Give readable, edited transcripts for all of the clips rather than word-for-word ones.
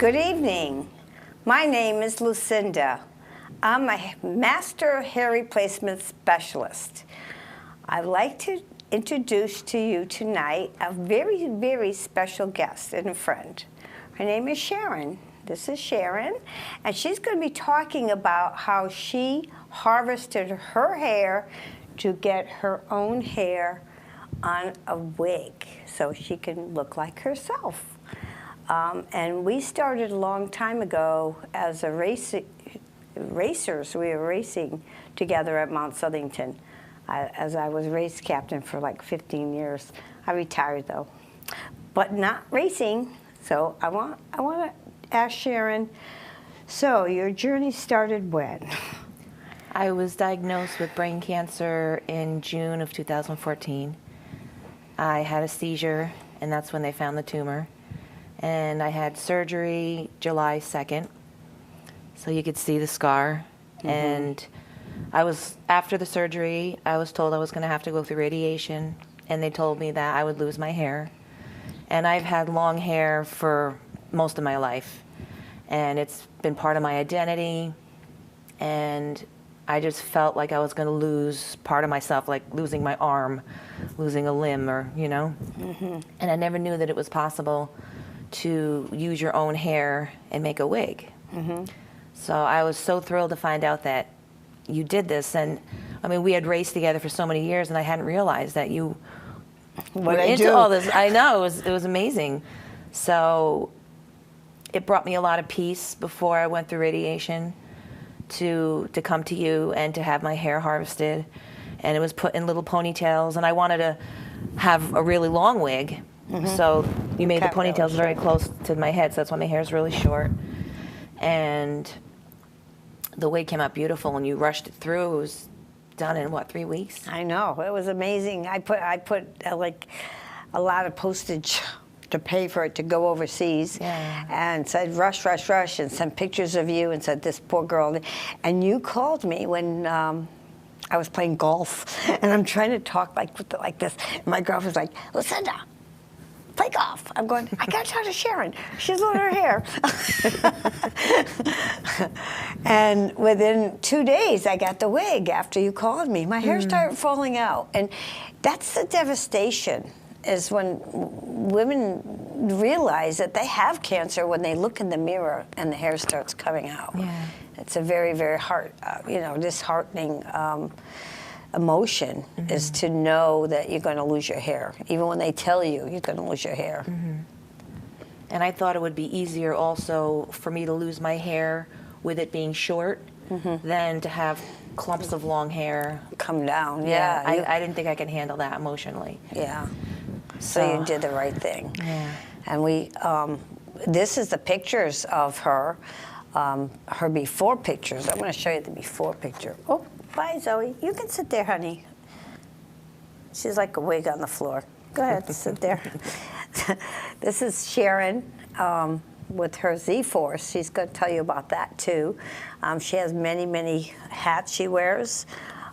Good evening. My name is Lucinda. I'm a master hair replacement specialist. I'd like to introduce to you tonight a very, very special guest and a friend. Her name is Sharon. This is Sharon, and she's going to be talking about how she harvested her hair to get her own hair on a wig so she can look like herself. And we started a long time ago as racers. We were racing together at Mount Southington. As I was race captain for like 15 years. I retired though, but not racing. So I want to ask Sharon. So your journey started when? I was diagnosed with brain cancer in June of 2014. I had a seizure, and that's when they found the tumor. And I had surgery July 2nd, so you could see the scar. Mm-hmm. And after the surgery, I was told I was going to have to go through radiation, and they told me that I would lose my hair. And I've had long hair for most of my life, and it's been part of my identity, and I just felt like I was going to lose part of myself, like losing my arm, losing a limb, or, you know. Mm-hmm. And I never knew that it was possible to use your own hair and make a wig. Mm-hmm. So I was so thrilled to find out that you did this. And I mean, we had raced together for so many years, and I hadn't realized that you were into all this. I know, it was amazing. So it brought me a lot of peace before I went through radiation to come to you and to have my hair harvested. And it was put in little ponytails, and I wanted to have a really long wig. Mm-hmm. So you made the ponytails very close to my head, so that's why my hair is really short. And the wig came out beautiful, and you rushed it through. It was done in, what, 3 weeks? I know. It was amazing. I put like a lot of postage to pay for it to go overseas, and said rush, rush, rush, and sent pictures of you and said, this poor girl. And you called me when I was playing golf, and I'm trying to talk like this. And my girlfriend was like, Lucinda, play golf. I'm going, I got to talk to Sharon. She's on her hair. And within 2 days, I got the wig after you called me. My hair started falling out. And that's the devastation, is when women realize that they have cancer when they look in the mirror and the hair starts coming out. Yeah. It's a very, very disheartening emotion, is to know that you're going to lose your hair, even when they tell you you're going to lose your hair. Mm-hmm. And I thought it would be easier also for me to lose my hair with it being short than to have clumps of long hair come down. I didn't think I could handle that emotionally. Yeah. So you did the right thing. Yeah. And we, this is the pictures of her, her before pictures. I'm going to show you the before picture. Oh. Bye, Zoe. You can sit there, honey. She's like a wig on the floor. Go ahead, sit there. This is Sharon with her Z-Force. She's going to tell you about that, too. She has many, many hats she wears,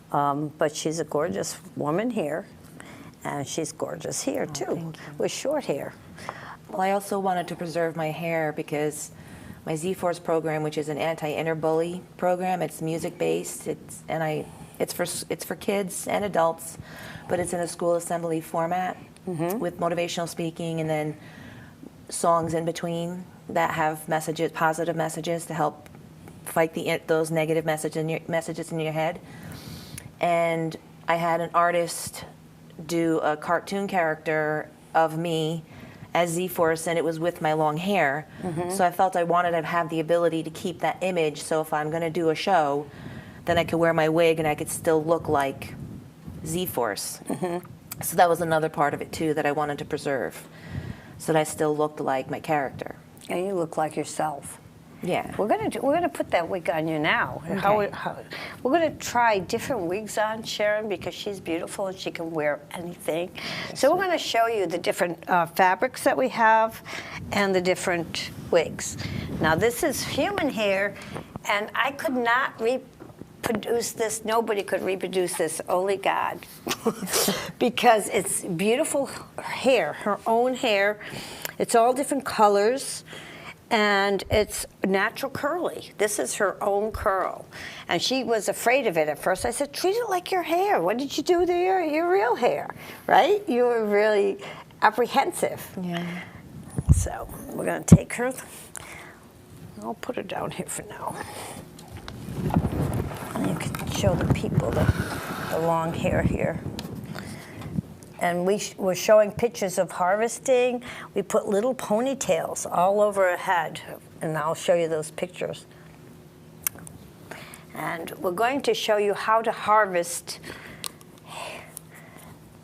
but she's a gorgeous woman here, and she's gorgeous here, too, with short hair. Well, I also wanted to preserve my hair because my Z-Force program, which is an anti-inner bully program, it's music-based. It's for kids and adults, but it's in a school assembly format with motivational speaking and then songs in between that have messages, positive messages to help fight those negative messages in your head. And I had an artist do a cartoon character of me as Z-Force, and it was with my long hair. So I felt I wanted to have the ability to keep that image, so if I'm going to do a show, then I could wear my wig and I could still look like Z-Force. So that was another part of it, too, that I wanted to preserve, so that I still looked like my character. And you look like yourself. Yeah. We're gonna put that wig on you now. Okay. We're gonna try different wigs on Sharon because she's beautiful and she can wear anything. So we're gonna show you the different fabrics that we have and the different wigs. Now this is human hair, and I could not reproduce this. Nobody could reproduce this, only God. Because it's beautiful hair, her own hair. It's all different colors. and it's natural curly. This is her own curl. And she was afraid of it at first. I said, treat it like your hair. What did you do to your real hair, right? You were really apprehensive. Yeah. So we're gonna take her. I'll put her down here for now. And you can show the people the long hair here. And we're showing pictures of harvesting. We put little ponytails all over her head, and I'll show you those pictures. And we're going to show you how to harvest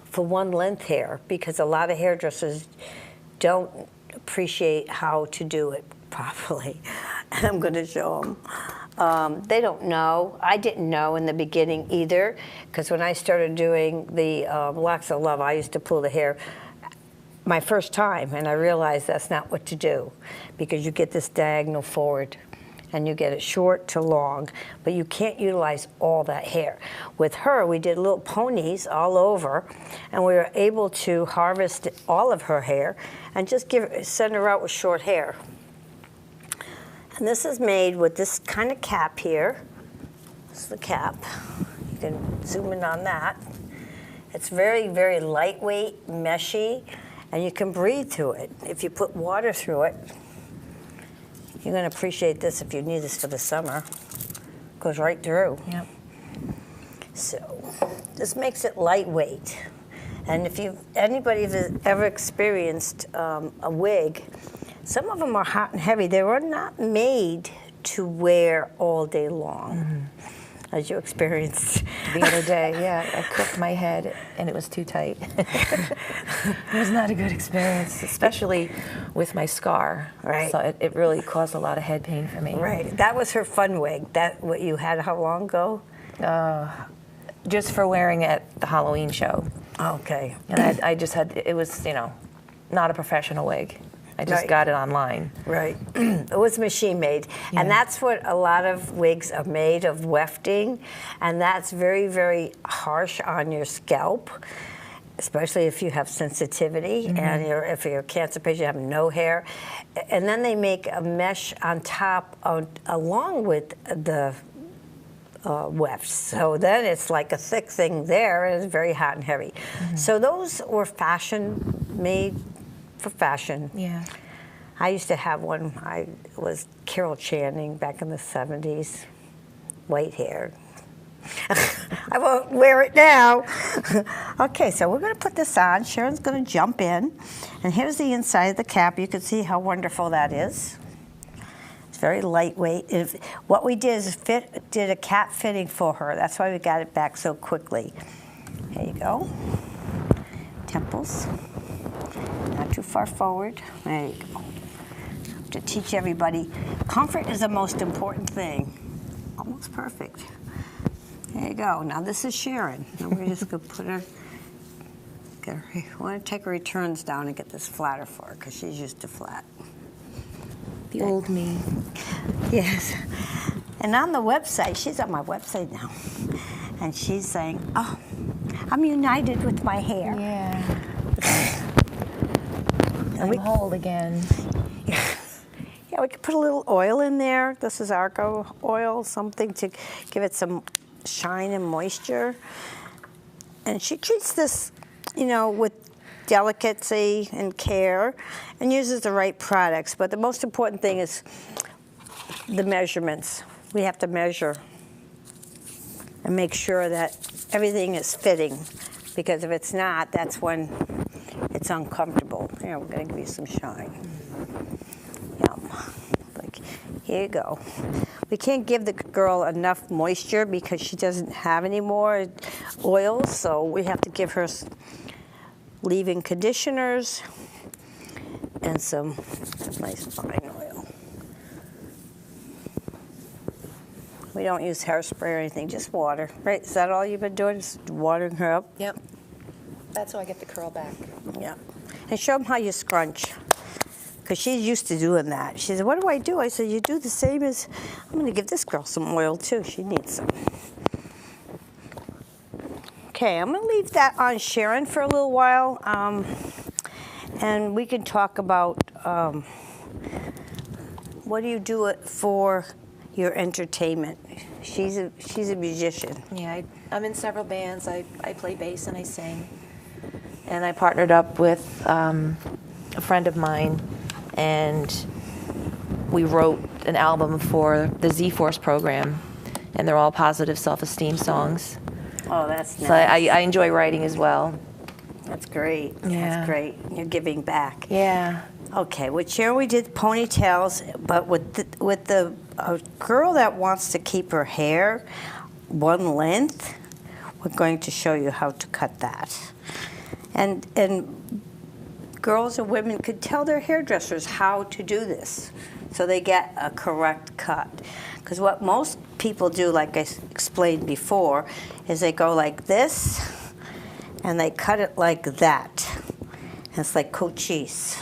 for one length hair, because a lot of hairdressers don't appreciate how to do it properly. And I'm going to show them. They don't know. I didn't know in the beginning either, because when I started doing the locks of love, I used to pull the hair my first time, and I realized that's not what to do, because you get this diagonal forward, and you get it short to long, but you can't utilize all that hair. With her, we did little ponies all over, and we were able to harvest all of her hair and just send her out with short hair. And this is made with this kind of cap here. This is the cap. You can zoom in on that. It's very, very lightweight, meshy, and you can breathe through it. If you put water through it, you're going to appreciate this if you need this for the summer. Goes right through. Yep. So this makes it lightweight. And if anybody has ever experienced a wig, some of them are hot and heavy. They were not made to wear all day long, as you experienced The other day, yeah, I clipped my head and it was too tight. It was not a good experience, especially with my scar. Right. So it really caused a lot of head pain for me. Right. That was her fun wig. That what you had how long ago? Just for wearing it at the Halloween show. Okay. And I just had, it was, not a professional wig. I just Right. got it online. Right. It was machine made. Yeah. And that's what a lot of wigs are made of, wefting. And that's very, very harsh on your scalp, especially if you have sensitivity and if you're a cancer patient, you have no hair. And then they make a mesh on top along with the wefts. So then it's like a thick thing there, and it's very hot and heavy. So those were made for fashion. Yeah. I used to have one. I was Carol Channing back in the 70s, white hair. I won't wear it now. Okay, so we're going to put this on. Sharon's going to jump in. And here's the inside of the cap. You can see how wonderful that is. It's very lightweight. What we did is did a cap fitting for her. That's why we got it back so quickly. Here you go. Temples. Not too far forward. There you go. To teach everybody, comfort is the most important thing. Almost perfect. There you go. Now this is Sharon. Now we're just going to put her, I want to take her returns down and get this flatter for her because she's used to flat. The old me. Yes. And on the website, she's on my website now, and she's saying, oh, I'm united with my hair. Yeah. And I'm whole again. Yeah, we could put a little oil in there. This is argo oil, something to give it some shine and moisture. And she treats this, with delicacy and care and uses the right products. But the most important thing is the measurements. We have to measure and make sure that everything is fitting, because if it's not, that's when it's uncomfortable. Here, we're going to give you some shine. Yum. Like, here you go. We can't give the girl enough moisture because she doesn't have any more oil, so we have to give her leave-in conditioners and some nice fine oil. We don't use hairspray or anything, just water. Right? Is that all you've been doing? Just watering her up? Yep. That's how I get the curl back. Yeah. And show them how you scrunch. Because she's used to doing that. She said, what do I do? I said, you do the same as, I'm going to give this girl some oil too. She needs some. Okay, I'm going to leave that on Sharon for a little while. And we can talk about what do you do it for your entertainment? She's a musician. Yeah, I'm in several bands. I play bass and I sing. And I partnered up with a friend of mine, and we wrote an album for the Z-Force program, and they're all positive self-esteem songs. Oh, that's nice. So I enjoy writing as well. That's great. Yeah. That's great. You're giving back. Yeah. Okay, with Sharon we did ponytails, but with a girl that wants to keep her hair one length, we're going to show you how to cut that. And girls or women could tell their hairdressers how to do this so they get a correct cut. Because what most people do, like I explained before, is they go like this and they cut it like that. And it's like cochise.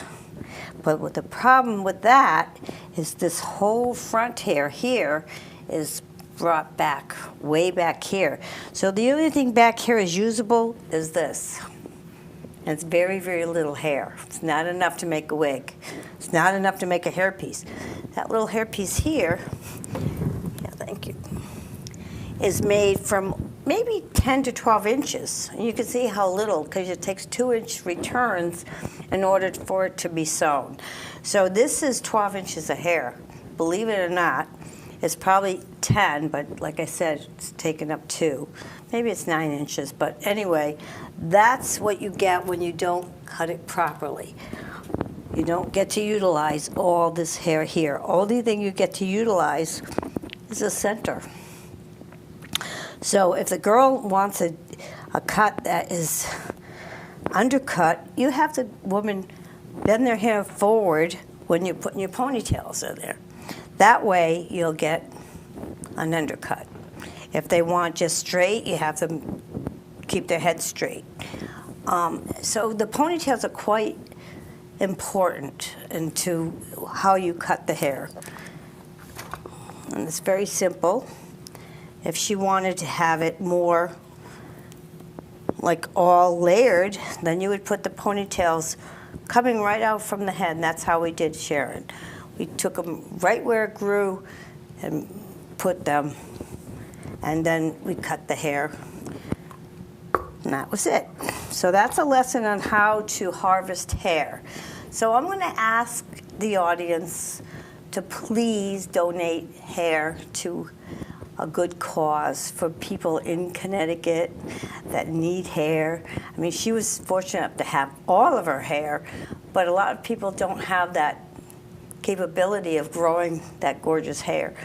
But what the problem with that is this whole front hair here is brought back, way back here. So the only thing back here is usable is this. And it's very, very little hair. It's not enough to make a wig. It's not enough to make a hairpiece. That little hairpiece here, yeah, thank you, is made from maybe 10 to 12 inches. And you can see how little, because it takes 2-inch returns in order for it to be sewn. So this is 12 inches of hair. Believe it or not, it's probably 10, but like I said, it's taken up 2. Maybe it's 9 inches, but anyway, that's what you get when you don't cut it properly. You don't get to utilize all this hair here. Only thing you get to utilize is the center. So if the girl wants a cut that is undercut, you have the woman bend their hair forward when you're putting your ponytails in there. That way you'll get an undercut. If they want just straight, you have to keep their head straight. So the ponytails are quite important into how you cut the hair. And it's very simple. If she wanted to have it more like all layered, then you would put the ponytails coming right out from the head, and that's how we did Sharon. We took them right where it grew and put them, and then we cut the hair, and that was it. So that's a lesson on how to harvest hair. So I'm going to ask the audience to please donate hair to a good cause for people in Connecticut that need hair. I mean, she was fortunate enough to have all of her hair, but a lot of people don't have that capability of growing that gorgeous hair.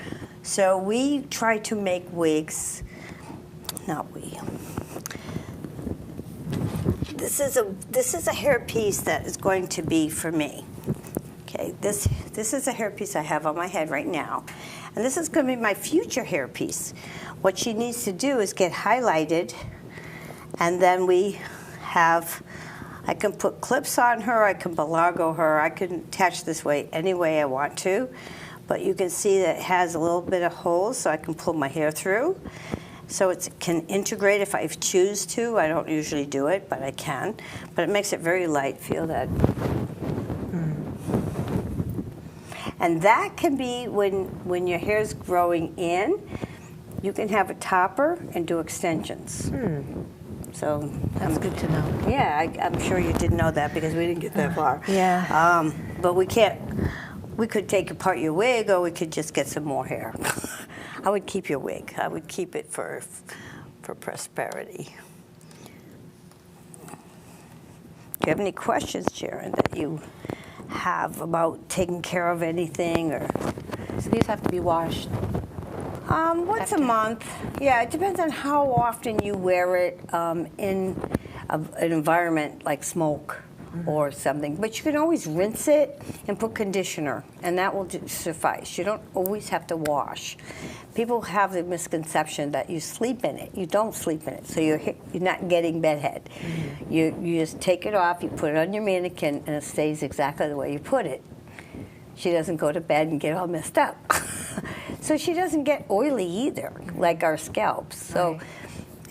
So we try to make wigs, not we. This is a hairpiece that is going to be for me. Okay, this is a hairpiece I have on my head right now. And this is going to be my future hairpiece. What she needs to do is get highlighted, and then I can put clips on her, I can belargo her, I can attach this way any way I want to. But you can see that it has a little bit of holes, so I can pull my hair through. So it can integrate if I choose to. I don't usually do it, but I can. But it makes it very light. Feel that? And that can be when your hair's growing in, you can have a topper and do extensions. So that's good to know. Yeah, I'm sure you didn't know that because we didn't get that far. Yeah. But we could take apart your wig, or we could just get some more hair. I would keep your wig. I would keep it for prosperity. Do you have any questions, Sharon, that you have about taking care of anything? Or So these have to be washed? Once a month. Yeah, it depends on how often you wear it in an environment like smoke or something. But you can always rinse it and put conditioner, and that will suffice. You don't always have to wash. People have the misconception that you sleep in it. You don't sleep in it, so you're not getting bedhead. You just take it off, you put it on your mannequin, and it stays exactly the way you put it. She doesn't go to bed and get all messed up. So she doesn't get oily either, like our scalps. So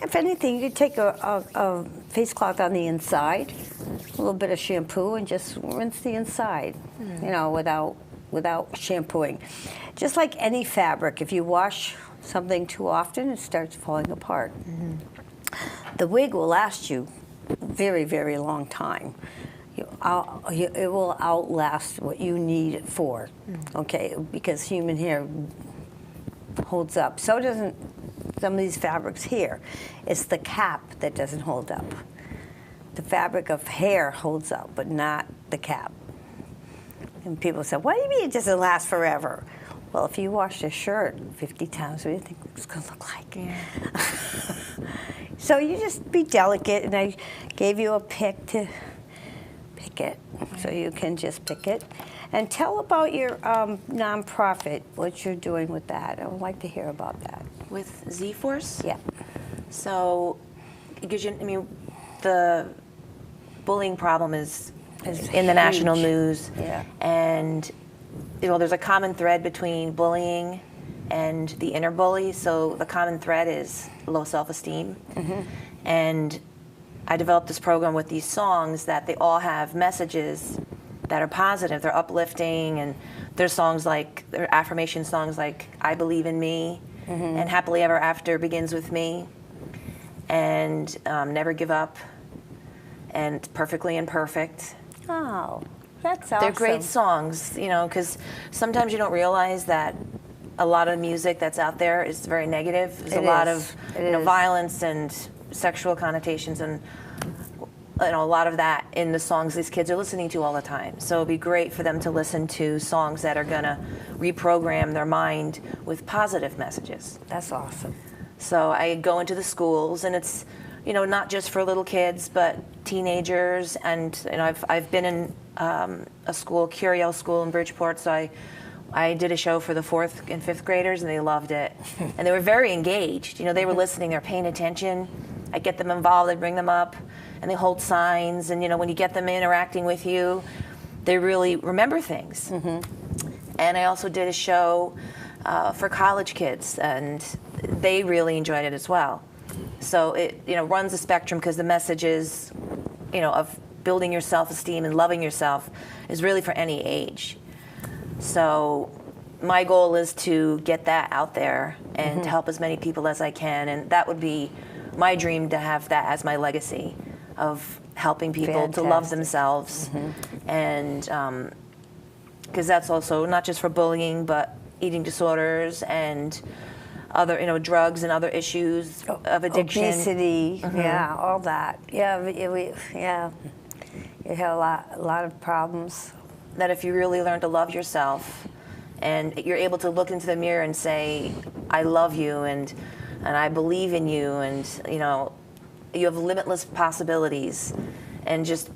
if anything, you could take a face cloth on the inside, a little bit of shampoo, and just rinse the inside, you know, without without shampooing. Just like any fabric, if you wash something too often, it starts falling apart. The wig will last you very, very long time. It will outlast what you need it for, okay? Because human hair holds up. So doesn't some of these fabrics here. It's the cap that doesn't hold up. The fabric of hair holds up, but not the cap. And people say, what do you mean it doesn't last forever? Well, if you wash a shirt 50 times, what do you think it's going to look like? Yeah. So you just be delicate, and I gave you a pick to pick it, so you can just pick it. And tell about your nonprofit, what you're doing with that. I would like to hear about that. With Z-Force? Yeah. So, because the bullying problem is in the national news. Yeah. And there's a common thread between bullying and the inner bully. So the common thread is low self-esteem. And I developed this program with these songs that they all have messages that are positive. They're uplifting, and there's songs like, they're affirmation songs like I Believe in Me, and Happily Ever After begins with me, and Never Give Up, and Perfectly Imperfect. Oh, that's awesome. They're great songs, because sometimes you don't realize that a lot of music that's out there is very negative. There's a lot of violence and sexual connotations, and a lot of that in the songs these kids are listening to all the time. So it'd be great for them to listen to songs that are going to reprogram their mind with positive messages. That's awesome. So I go into the schools, and it's not just for little kids, but teenagers. And I've been in a school, Curiel School in Bridgeport, so I did a show for the 4th and 5th graders, and they loved it. And they were very engaged. They were listening, they were paying attention. I get them involved, I bring them up, and they hold signs. And when you get them interacting with you, they really remember things. And I also did a show for college kids, and they really enjoyed it as well. So it runs the spectrum, because the message is of building your self-esteem and loving yourself is really for any age. So my goal is to get that out there and to help as many people as I can, and that would be my dream, to have that as my legacy of helping people to love themselves. And because that's also not just for bullying, but eating disorders and other drugs and other issues of addiction, obesity, yeah, all that. Yeah, you have a lot of problems. That if you really learn to love yourself, and you're able to look into the mirror and say, I love you, and I believe in you, and you have limitless possibilities, and just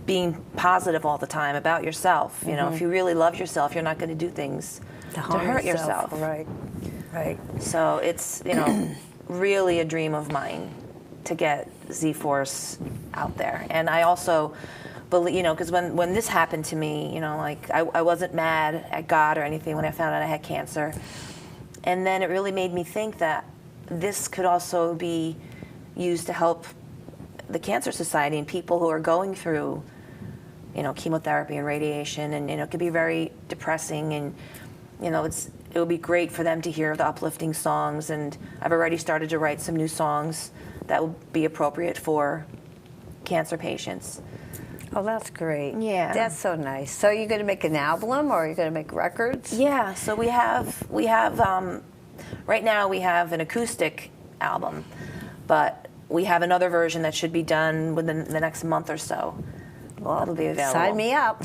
being positive all the time about yourself. If you really love yourself, you're not going to do things to hurt yourself. Right. So it's really a dream of mine to get Z-Force out there. And I also believe, because when this happened to me, I wasn't mad at God or anything when I found out I had cancer. And then it really made me think that this could also be used to help the Cancer Society and people who are going through, chemotherapy and radiation, and it could be very depressing, and it would be great for them to hear the uplifting songs. And I've already started to write some new songs that will be appropriate for cancer patients. Oh, that's great. Yeah. That's so nice. So you're going to make an album, or are you going to make records? Yeah, so we have right now we have an acoustic album, but we have another version that should be done within the next month or so. Well, it'll be available. Sign me up.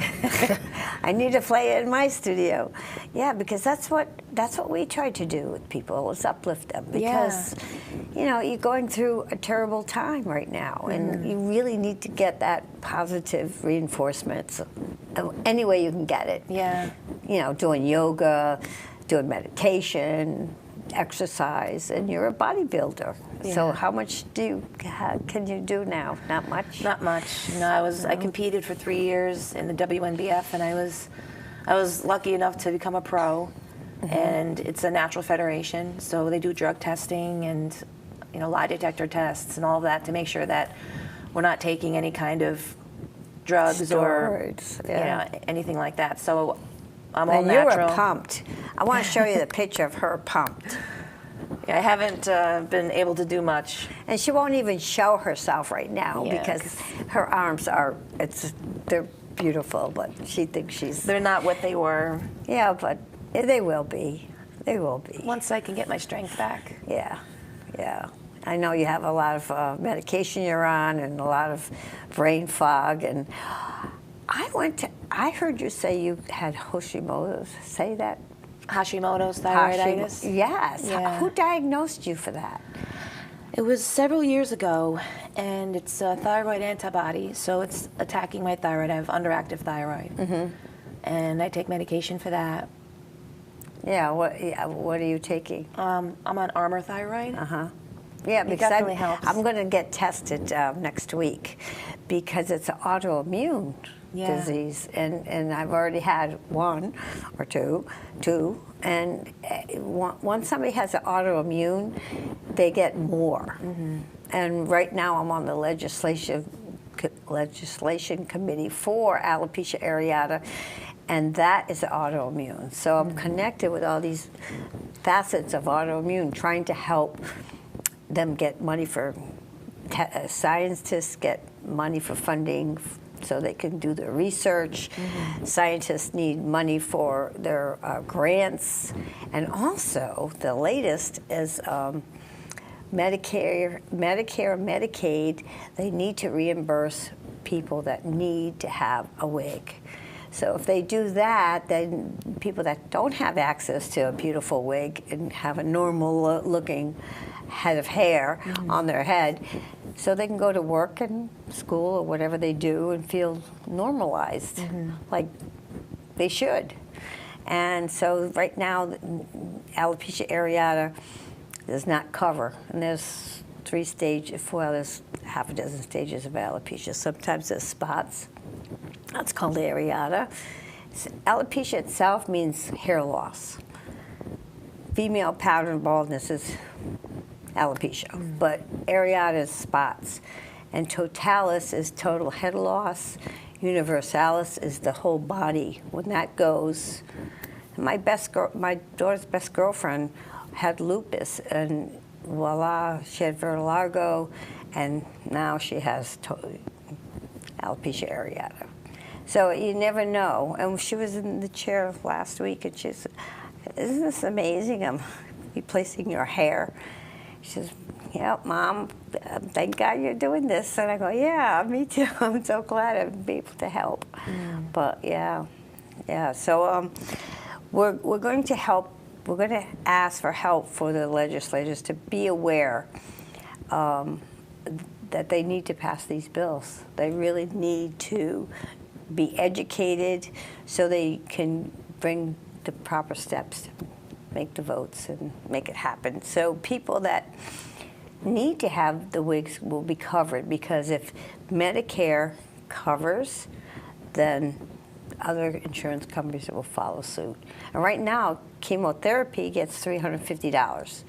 I need to play it in my studio. Yeah, because that's what we try to do with people, is uplift them. Because you're going through a terrible time right now, and you really need to get that positive reinforcement any way you can get it. Yeah. Doing yoga, doing meditation, exercise, and you're a bodybuilder. Yeah. So how much can you do now? Not much? Not much. I competed for 3 years in the WNBF, and I was lucky enough to become a pro. And it's a natural federation, so they do drug testing and lie detector tests and all of that to make sure that we're not taking any kind of drugs or anything like that. So I'm all and natural. you were pumped. I want to show you the picture of her pumped. Yeah, I haven't been able to do much. And she won't even show herself right now because her arms are, they're beautiful, but she thinks she's... They're not what they were. Yeah, but they will be. They will be. Once I can get my strength back. Yeah, yeah. I know you have a lot of medication you're on and a lot of brain fog. And I heard you say you had Hashimoto's. Say that? Hashimoto's thyroiditis? Yes. Yeah. Who diagnosed you for that? It was several years ago, and it's a thyroid antibody, so it's attacking my thyroid. I have underactive thyroid, and I take medication for that. Yeah. What are you taking? I'm on Armour thyroid. Yeah, It because definitely helps. I'm going to get tested next week because it's an autoimmune disease, and I've already had one or two, and once somebody has an autoimmune, they get more. And right now I'm on the legislation committee for alopecia areata, and that is autoimmune. So I'm connected with all these facets of autoimmune, trying to help them get money for scientists get money for funding so they can do their research. Scientists need money for their grants, and also the latest is Medicare, Medicaid. They need to reimburse people that need to have a wig. So if they do that, then people that don't have access to a beautiful wig and have a normal looking head of hair on their head, so they can go to work and school or whatever they do and feel normalized, like they should. And so right now, alopecia areata does not cover, and there's 3 stages, well, there's half a dozen stages of alopecia. Sometimes there's spots. That's called areata. Alopecia itself means hair loss. Female pattern baldness is alopecia, but areata is spots. And totalis is total head loss. Universalis is the whole body. When that goes, my daughter's best girlfriend had lupus, and voila, she had vertigo, and now she has alopecia areata. So you never know. And she was in the chair last week, and she said, "Isn't this amazing? I'm replacing your hair." She says, "Yeah, Mom, thank God you're doing this." And I go, "Yeah, me too. I'm so glad to be able to help." But yeah. So we're going to help. We're going to ask for help for the legislators to be aware that they need to pass these bills. They really need to be educated so they can bring the proper steps to make the votes and make it happen. So people that need to have the wigs will be covered, because if Medicare covers, then other insurance companies will follow suit. And right now, chemotherapy gets $350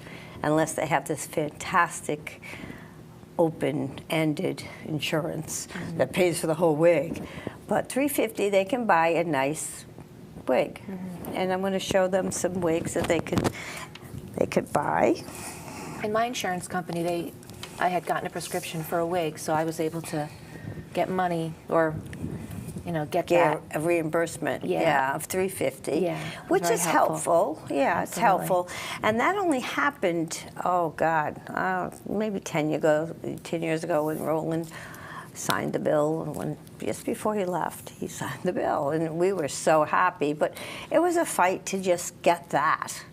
unless they have this fantastic open-ended insurance that pays for the whole wig. But $350, they can buy a nice wig. And I'm going to show them some wigs that they could buy. In my insurance company, I had gotten a prescription for a wig, so I was able to get money, or get that. A reimbursement, of $350, which is helpful. Yeah, it's helpful. And that only happened, oh God, maybe 10 years ago when Roland signed the bill. Just before he left, he signed the bill, and we were so happy. But it was a fight to just get that.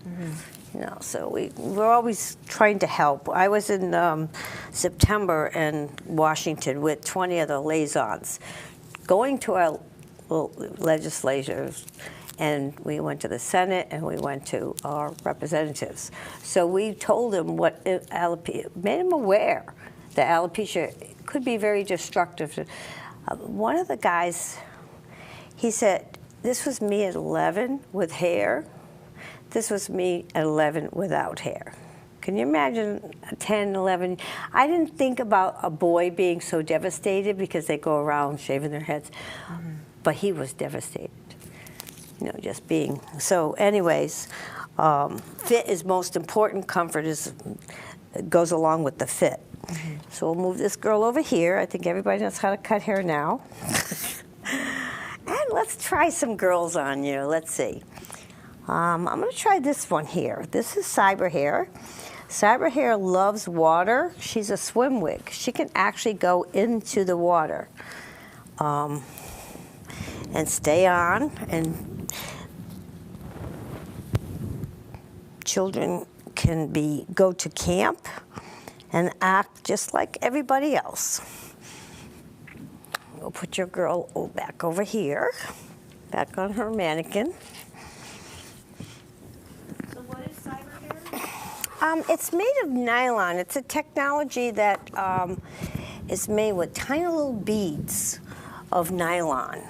So we're always trying to help. I was in September in Washington with 20 other liaisons, going to our legislators, and we went to the Senate and we went to our representatives. So we told them what alopecia, made them aware that alopecia could be very destructive. One of the guys, he said, "This was me at 11 with hair. This was me at 11 without hair." Can you imagine 10, 11? I didn't think about a boy being so devastated because they go around shaving their heads, but he was devastated. you know, just being. So anyways, fit is most important. Comfort goes along with the fit. Mm-hmm. So we'll move this girl over here. I think everybody knows how to cut hair now. And let's try some girls on you. Let's see. I'm going to try this one here. This is Cyber Hair. Cyber Hair loves water. She's a swim wig. She can actually go into the water and stay on. And children can go to camp and act just like everybody else. We'll put your girl back over here, back on her mannequin. So what is Cyber Hair? It's made of nylon. It's a technology that is made with tiny little beads of nylon.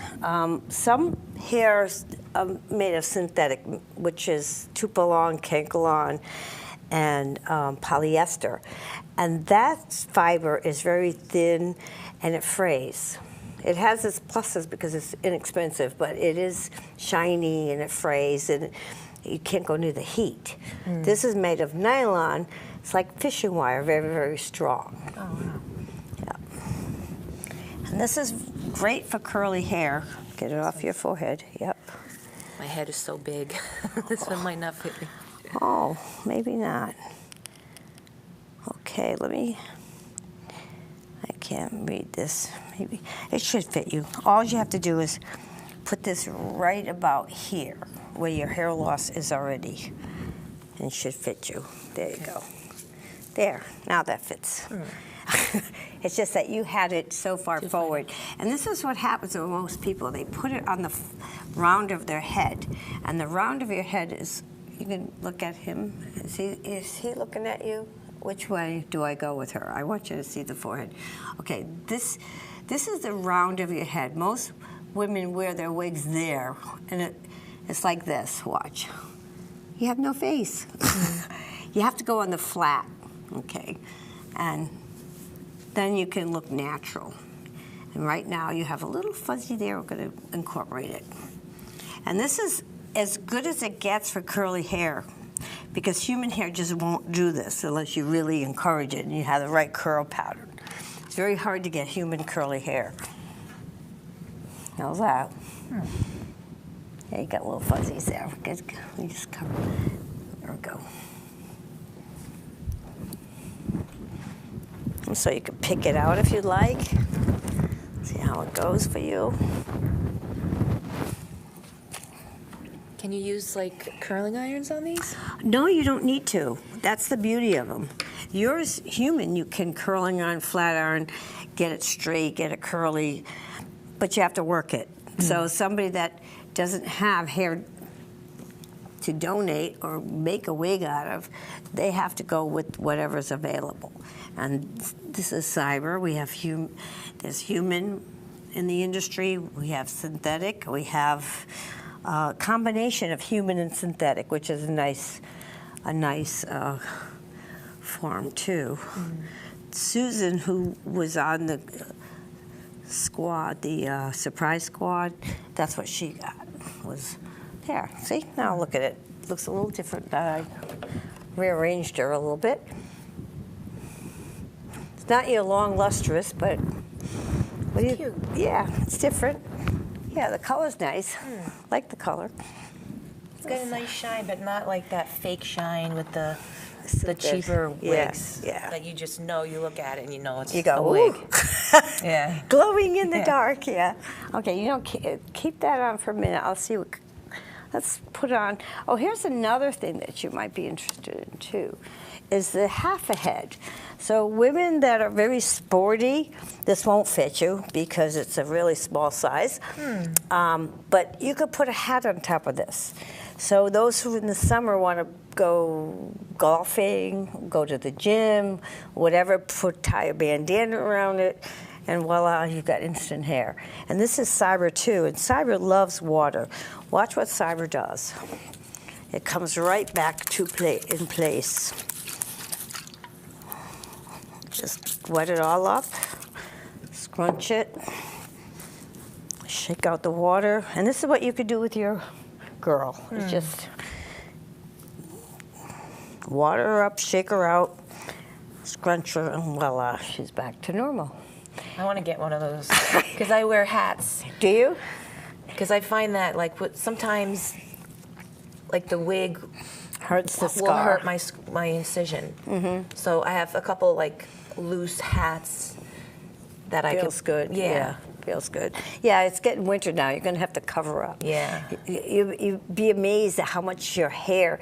Some hairs are made of synthetic, which is Tupolon, Cancolon, and polyester. And that fiber is very thin and it frays. It has its pluses because it's inexpensive, but it is shiny and it frays and you can't go near the heat. Mm. This is made of nylon. It's like fishing wire, very, very strong. Oh, wow. Yeah. And this is great for curly hair. Get it off your forehead. Yep. My head is so big. This one might not fit me. Oh, maybe not. Okay, I can't read this. Maybe it should fit you. All you have to do is put this right about here, where your hair loss is already, and it should fit you. There you go. There, now that fits. It's just that you had it so far forward. And this is what happens with most people. They put it on the round of their head, and the round of your head is, you can look at him. Is he looking at you? Which way do I go with her? I want you to see the forehead. Okay, this is the round of your head. Most women wear their wigs there, and it's like this. Watch. You have no face. You have to go on the flat, okay? And then you can look natural. And right now you have a little fuzzy there. We're going to incorporate it. And this is as good as it gets for curly hair, because human hair just won't do this unless you really encourage it and you have the right curl pattern. It's very hard to get human curly hair. How's that? Yeah, you got little fuzzies there. Good. We just cover. There we go. And so you can pick it out if you'd like. See how it goes for you. Can you use like curling irons on these? No, you don't need to. That's the beauty of them. Yours, human, you can curling iron, flat iron, get it straight, get it curly, but you have to work it. So somebody that doesn't have hair to donate or make a wig out of, they have to go with whatever's available. And this is Cyber. We have there's human in the industry. We have synthetic. We have a combination of human and synthetic, which is a nice form too. Susan, who was on the squad, the surprise squad, that's what she got, was there. See, now look at it. Looks a little different. I rearranged her a little bit. It's not your long lustrous, but Cute. Yeah, it's different. Yeah, the color's nice. Like the color. It's got a nice shine, but not like that fake shine with the cheaper Yeah, wigs. yeah. That you just know, you look at it and you know it's You go, a wig. ooh. Yeah. Glowing in the Yeah. dark, yeah. Okay, you know, keep that on for a minute. I'll see what, let's put on. Oh, here's another thing that you might be interested in too, is the half a head. So women that are very sporty, this won't fit you because it's a really small size. But you could put a hat on top of this. So those who in the summer want to go golfing, go to the gym, whatever, tie a bandana around it, and voila, you've got instant hair. And this is Cyber too, and Cyber loves water. Watch what Cyber does. It comes right back to in place. Just wet it all up, scrunch it, shake out the water, and this is what you could do with your girl. It's just water her up, shake her out, scrunch her, and voila, she's back to normal. I want to get one of those because I wear hats. Do you? Because I find that like sometimes, like the wig Hurts the will scar. hurt my incision. So I have a couple like loose hats that I Feels could. good. Yeah. Feels good. Yeah, it's getting winter now. You're going to have to cover up. Yeah. You'd be amazed at how much your hair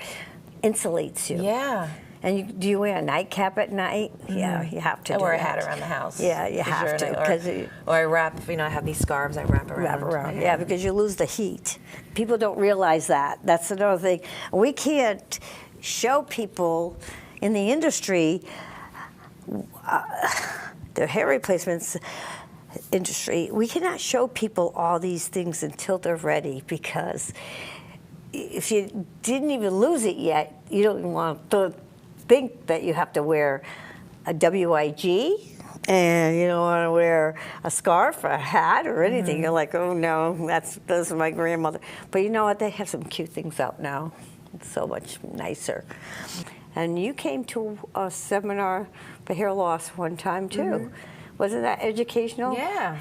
insulates you. Yeah. And do you wear a nightcap at night? Yeah, you have to. I do wear a that. hat around the house. Yeah, you have to. Or I wrap, I have these scarves I wrap around. my Yeah, head. because you lose the heat. People don't realize that. That's another thing. We can't show people in the industry, the hair replacements industry, we cannot show people all these things until they're ready, because if you didn't even lose it yet, you don't even want to think that you have to wear a WIG, and you don't want to wear a scarf or a hat or anything. You're like, oh no, those are my grandmother. But you know what? They have some cute things out now. It's so much nicer. And you came to a seminar for hair loss one time too. Wasn't that educational? Yeah.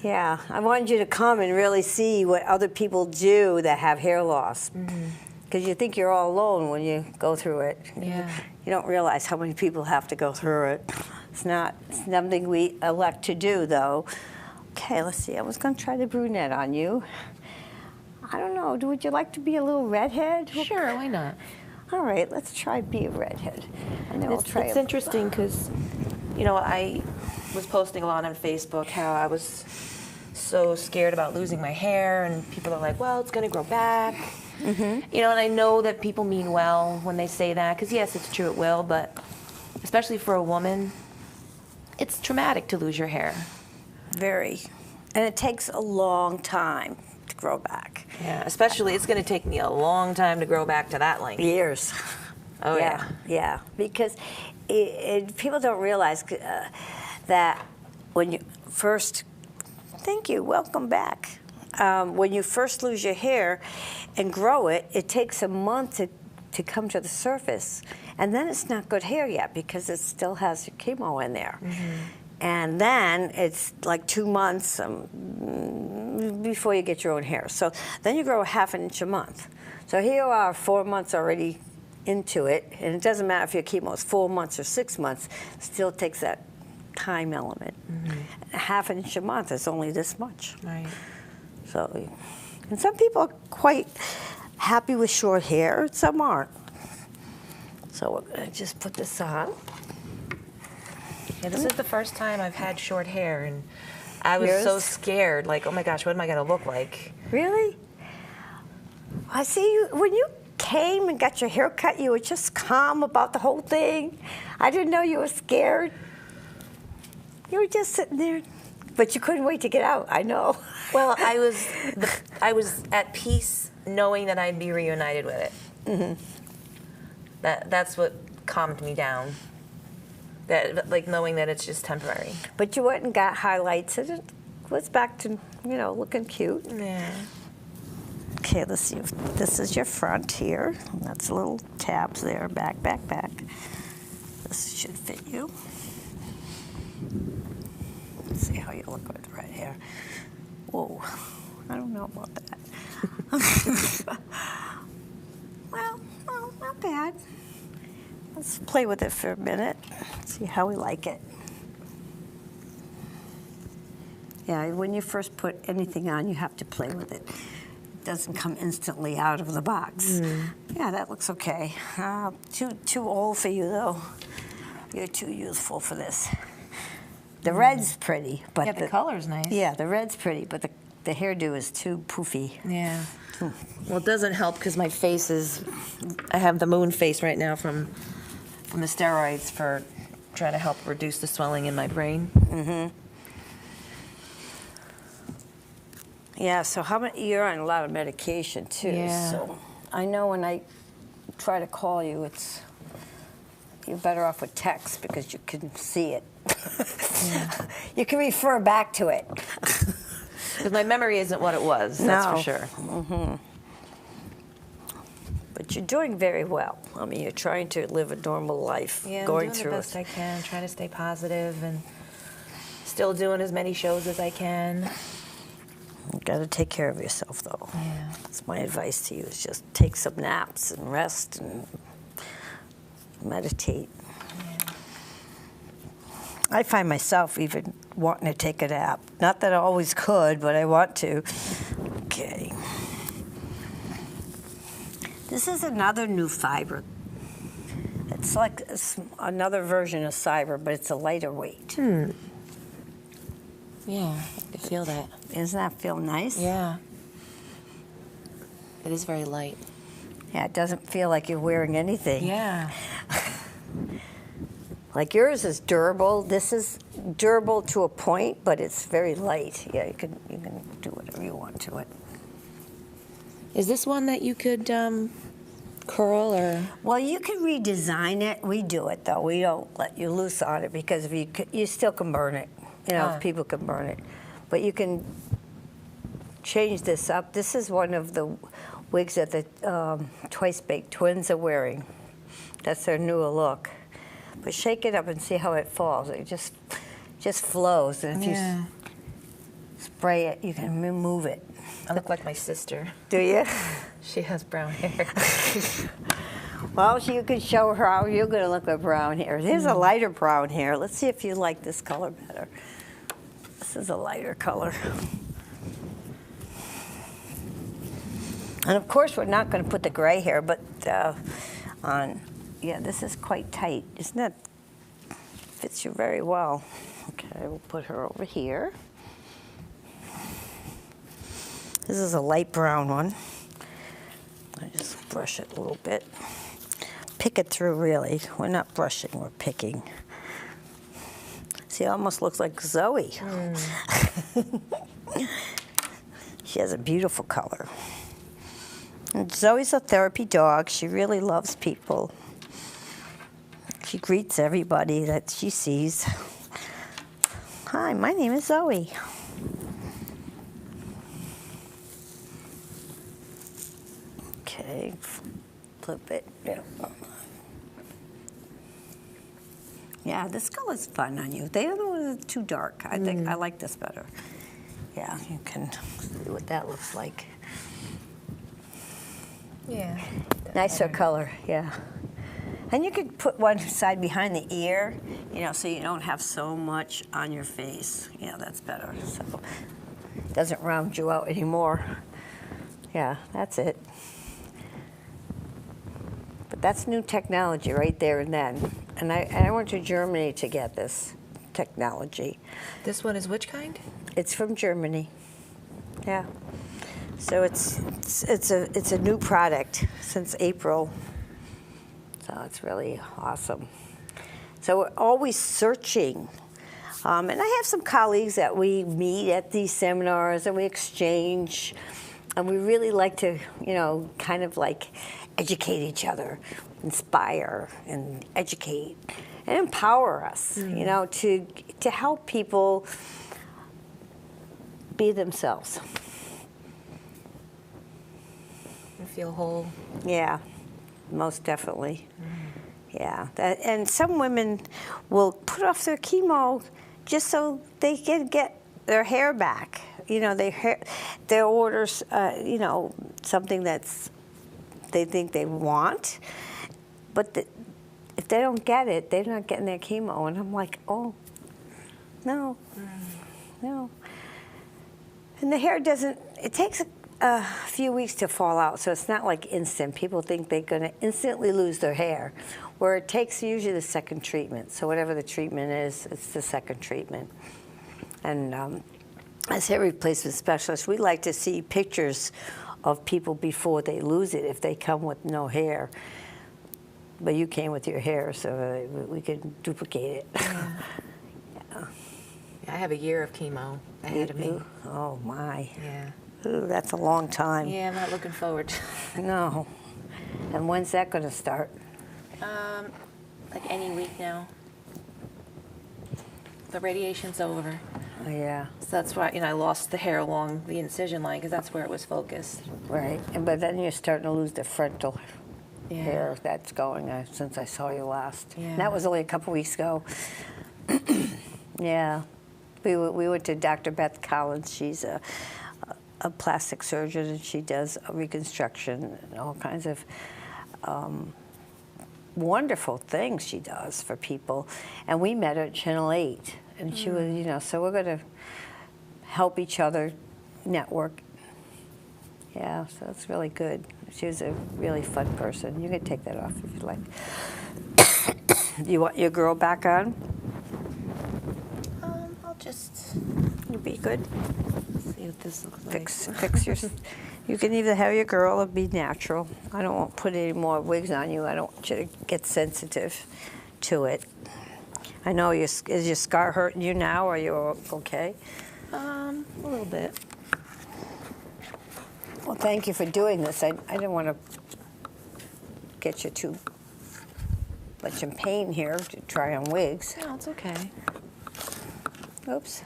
Yeah, I wanted you to come and really see what other people do that have hair loss. Because you think you're all alone when you go through it. Yeah. You don't realize how many people have to go through it. It's not something we elect to do, though. Okay, let's see. I was going to try the brunette on you. I don't know. Would you like to be a little redhead? Sure, why not? All right, let's try be a redhead. And then we'll try It's interesting because, I was posting a lot on Facebook how I was so scared about losing my hair, and people are like, well, it's going to grow back. And I know that people mean well when they say that, because yes, it's true, it will, but especially for a woman, it's traumatic to lose your hair. Very. And it takes a long time to grow back. Yeah, especially it's going to take me a long time to grow back to that length. Years. Oh, yeah. Yeah, because people don't realize that when you first, thank you, welcome back. When you first lose your hair and grow it, it takes a month to come to the surface. And then it's not good hair yet because it still has your chemo in there. And then it's like 2 months before you get your own hair. So then you grow a ½ inch a month. So here you are 4 months already into it, and it doesn't matter if your chemo is 4 months or 6 months, it still takes that time element. A ½ inch a month is only this much. Right. So, and some people are quite happy with short hair, some aren't. So we're going to just put this on. Yeah, this is the first time I've had short hair, and I was so scared, like, oh my gosh, what am I going to look like? Really? I see you, when you came and got your hair cut, you were just calm about the whole thing. I didn't know you were scared. You were just sitting there, but you couldn't wait to get out, I know. Well, I was at peace knowing that I'd be reunited with it. That's what calmed me down. That, like, knowing that it's just temporary. But you went and got highlights, and it was back to, looking cute. Yeah. Okay, let's see. This is your front here. That's little tabs there, back, back, back. This should fit you. Let's see how you look with the red hair. Whoa, I don't know about that. well, not bad. Let's play with it for a minute, see how we like it. Yeah, when you first put anything on, you have to play with it. It doesn't come instantly out of the box. Yeah, that looks okay. Too old for you, though. You're too youthful for this. The red's pretty, but Yeah, the color's nice. Yeah, the red's pretty, but the hairdo is too poofy. Yeah. Well, it doesn't help because my face I have the moon face right now from the steroids for trying to help reduce the swelling in my brain. Yeah, so you're on a lot of medication too. Yeah. So I know when I try to call you, you're better off with text because you can see it. Yeah. You can refer back to it. Because my memory isn't what it was, that's for sure. But you're doing very well. I mean, you're trying to live a normal life, Yeah, going I'm doing through the best it. I can, trying to stay positive and still doing as many shows as I can. You got to take care of yourself, though. Yeah. That's my advice to you, is just take some naps and rest and meditate. Yeah. I find myself even wanting to take a nap. Not that I always could, but I want to. Okay. This is another new fiber. It's like another version of cyber, but it's a lighter weight. Yeah, I can feel that. Doesn't that feel nice? Yeah. It is very light. Yeah, it doesn't feel like you're wearing anything. Yeah. Like yours is durable. This is durable to a point, but it's very light. Yeah, you can do whatever you want to it. Is this one that you could curl or? Well, you can redesign it. We do it though. We don't let you loose on it because if you still can burn it. You know, people can burn it, but you can change this up. This is one of the wigs that the Twice Baked twins are wearing. That's their newer look. But shake it up and see how it falls. It just flows, and if you spray it, you can move it. I look like my sister. Do you? She has brown hair. Well, you could show her how you're going to look with brown hair. Here's a lighter brown hair. Let's see if you like this color better. This is a lighter color. And of course, we're not going to put the gray hair, but on. Yeah, this is quite tight. Isn't that? Fits you very well. Okay, we'll put her over here. This is a light brown one. I just brush it a little bit. Pick it through, really. We're not brushing, we're picking. See, it almost looks like Zoe. She has a beautiful color. And Zoe's a therapy dog. She really loves people. She greets everybody that she sees. Hi, my name is Zoe. Okay, flip it. Yeah, this color's fun on you. The other one is too dark. I think I like this better. Yeah, you can see what that looks like. Yeah. Nicer color, yeah. And you could put one side behind the ear, you know, so you don't have so much on your face. Yeah, that's better. So it doesn't round you out anymore. Yeah, that's it. But that's new technology right there and then. And I went to Germany to get this technology. This one is which kind? It's from Germany. Yeah. So it's a new product since April. So it's really awesome. So we're always searching. And I have some colleagues that we meet at these seminars and we exchange. And we really like to, you know, kind of like educate each other, inspire and educate and empower us, you know, to help people be themselves. And feel whole. Yeah, most definitely. Yeah, and some women will put off their chemo just so they can get their hair back. You know, they order, you know, something that's they think they want, but if they don't get it, they're not getting their chemo. And I'm like, oh, no, no. And the hair doesn't. It takes a few weeks to fall out, so it's not like instant. People think they're going to instantly lose their hair, where it takes usually the second treatment. So whatever the treatment is, it's the second treatment. And as hair replacement specialists, we like to see pictures of people before they lose it if they come with no hair. But you came with your hair, so we could duplicate it. Yeah. Yeah. I have a year of chemo ahead of me. Oh, my. Yeah. Ooh, that's a long time. Yeah, I'm not looking forward to it. No. And when's that going to start? Like any week now. The radiation's over. Oh, yeah. So that's why, you know, I lost the hair along the incision line because that's where it was focused. Right. But then you're starting to lose the frontal hair that's going since I saw you last. Yeah. And that was only a couple weeks ago. Yeah. We went to Dr. Beth Collins. She's a plastic surgeon, and she does reconstruction and all kinds of wonderful things she does for people. And we met her at Channel 8. And she was, you know, so we're going to help each other network. Yeah, so it's really good. She was a really fun person. You can take that off if you like. You want your girl back on? I'll just You'll be good. see what this looks like. Fix your. You can either have your girl or be natural. I don't want to put any more wigs on you. I don't want you to get sensitive to it. I know is your scar hurting you now, or you're okay? A little bit. Well, thank you for doing this. I didn't want to get you too much in pain here to try on wigs. No, it's okay. Oops.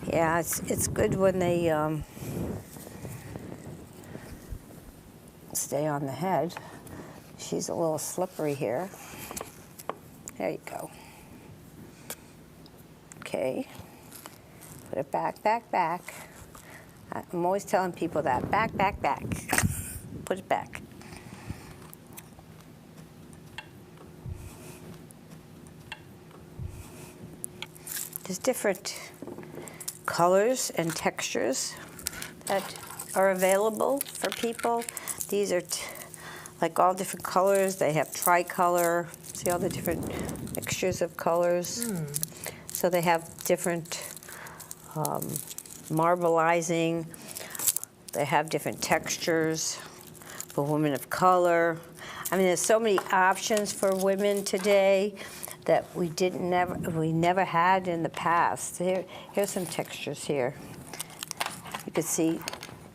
Yeah, it's good when they stay on the head. She's a little slippery here. There you go. Okay. Put it back, back, back. I'm always telling people that. Back, back, back. Put it back. There's different colors and textures that are available for people. These are like all different colors. They have tricolor. See all the different mixtures of colors. So they have different marbleizing. They have different textures for women of color. I mean, there's so many options for women today that we never had in the past. Here's some textures here. You can see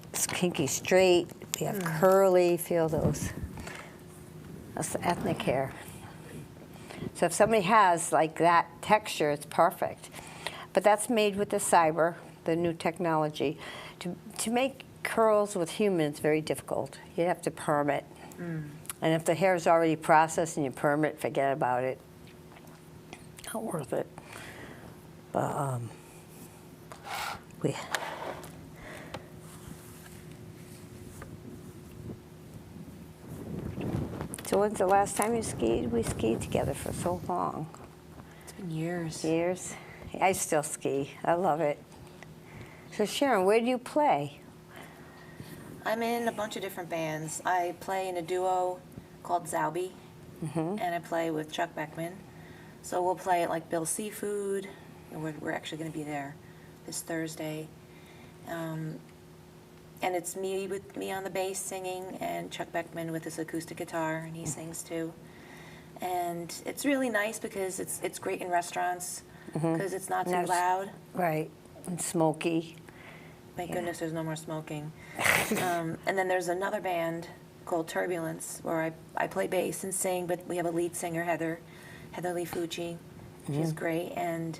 it's kinky straight. We have curly. Feel those. That's the ethnic hair. So if somebody has like that texture, it's perfect. But that's made with the cyber, the new technology. To make curls with humans, very difficult. You have to perm it. And if the hair is already processed and you perm it, forget about it. Not worth it. But So when's the last time you skied? We skied together for so long. It's been years. Years? I still ski. I love it. So Sharon, where do you play? I'm in a bunch of different bands. I play in a duo called Zauby, and I play with Chuck Beckman. So we'll play at like Bill's Seafood. And we're actually going to be there this Thursday. And it's me on the bass singing, and Chuck Beckman with his acoustic guitar, and he sings too. And it's really nice because it's great in restaurants because it's not too loud. Right, and smoky. Thank goodness there's no more smoking. And then there's another band called Turbulence where I play bass and sing, but we have a lead singer, Heather Lee Fucci. She's great, and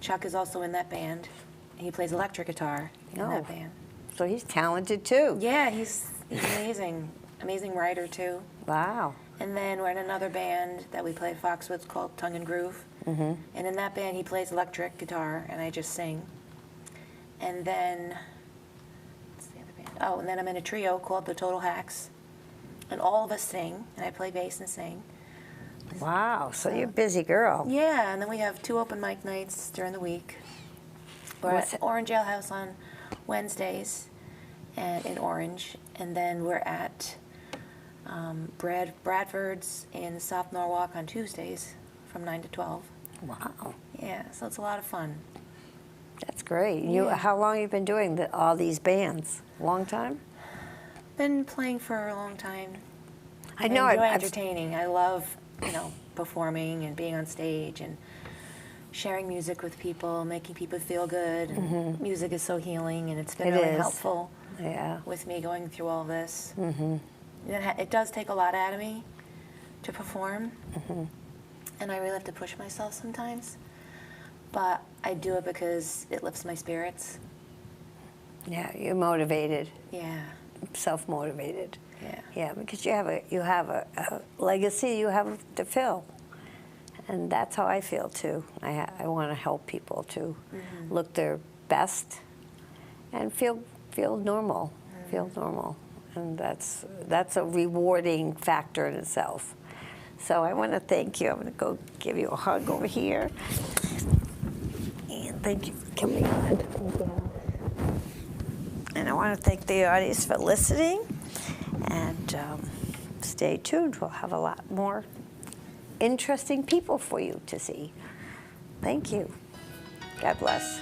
Chuck is also in that band. He plays electric guitar in that band. So he's talented too. Yeah, he's amazing. Amazing writer too. Wow. And then we're in another band that we play at Foxwoods called Tongue and Groove. And in that band he plays electric guitar and I just sing. And then, what's the other band? Oh, and then I'm in a trio called the Total Hacks. And all of us sing, and I play bass and sing. Wow, so you're a busy girl. Yeah, and then we have 2 open mic nights during the week. We're at Orange Ale House on Wednesdays and in Orange, and then we're at Bradford's in South Norwalk on Tuesdays from 9 to 12. Wow. Yeah, so it's a lot of fun. That's great. Yeah. How long have you been doing all these bands? Long time? Been playing for a long time. I know. I enjoy entertaining. I love, performing and being on stage and sharing music with people, making people feel good. And music is so healing, and it's been really helpful with me going through all this. It does take a lot out of me to perform, and I really have to push myself sometimes. But I do it because it lifts my spirits. Yeah, you're motivated. Yeah. self-motivated. Yeah. Yeah, because you have a legacy you have to fill. And that's how I feel too. I want to help people to look their best and feel normal, feel normal. And that's a rewarding factor in itself. So I want to thank you. I'm going to go give you a hug over here. And thank you for coming on. Thank you. And I want to thank the audience for listening. And stay tuned. We'll have a lot more interesting people for you to see. Thank you. God bless.